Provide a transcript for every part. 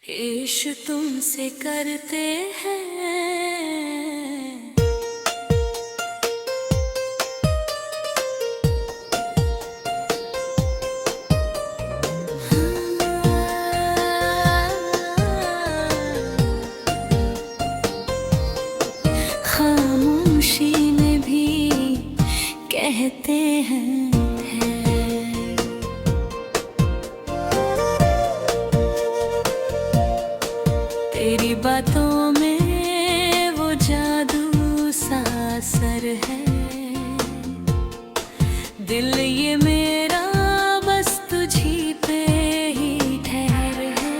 इश्क तुमसे करते हैं। खामोशी में भी कहते हैं। तेरी बातों में वो जादू सा असर है। दिल ये मेरा बस तुझी पे ही ठहर है।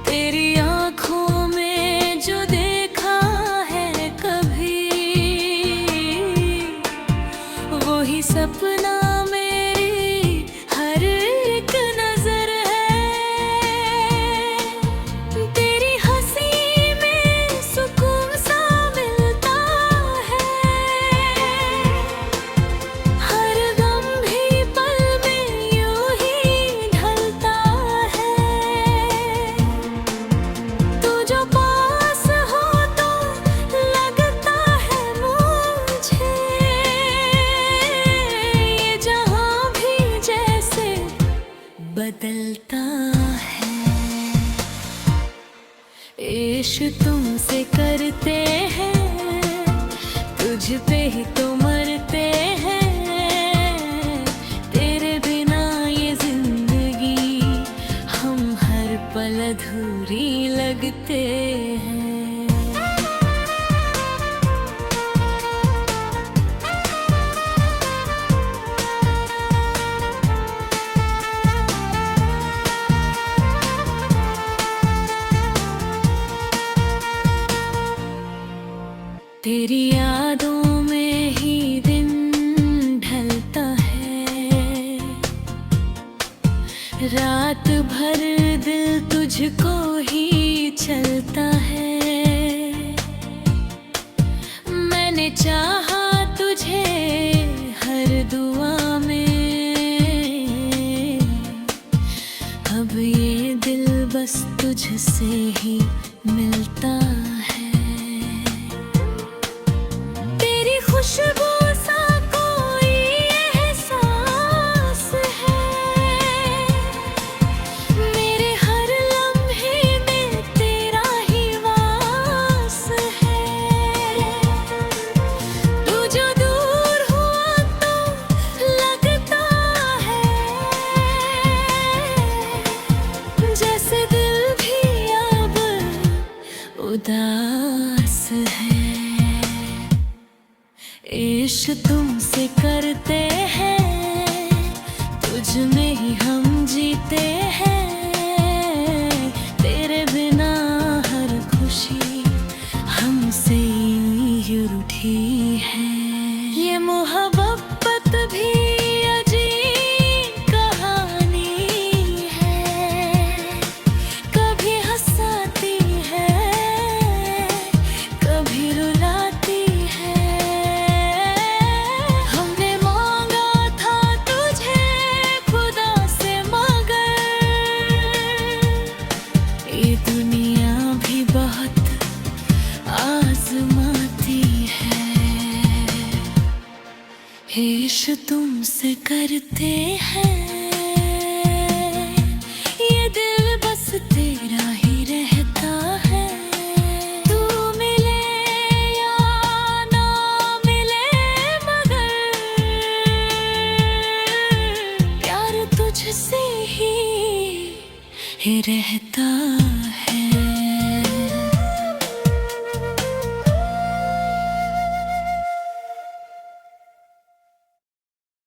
तेरी आँखों में जो देखा है कभी, वो ही सपना बदलता है। इश्क तुमसे करते हैं, तुझ पे ही तो मरते हैं। तेरे बिना ये जिंदगी हम हर पल अधूरी लगते हैं। तेरी यादों में ही दिन ढलता है। रात भर दिल तुझको ही चलता है। मैंने चाहा तुझे हर दुआ में, अब ये दिल बस तुझसे ही मिलता है। खुशबू सा कोई एहसास है, मेरे हर लम्हे में तेरा ही वास है। तू जो दूर हुआ तो लगता है, जैसे दिल भी अब उदास है। इश्क तुमसे करते हैं, तुझ में ही हम जीते हैं। तेरे बिना हर खुशी हमसे यूं रूठी है। ये मोहब्बत भी अजीब कहानी है, कभी हंसाती है, कभी रुलाती है। इश्क तुमसे करते हैं, ये दिल बस तेरा ही रहता है। तू मिले या ना मिले मगर प्यार तुझसे ही रहता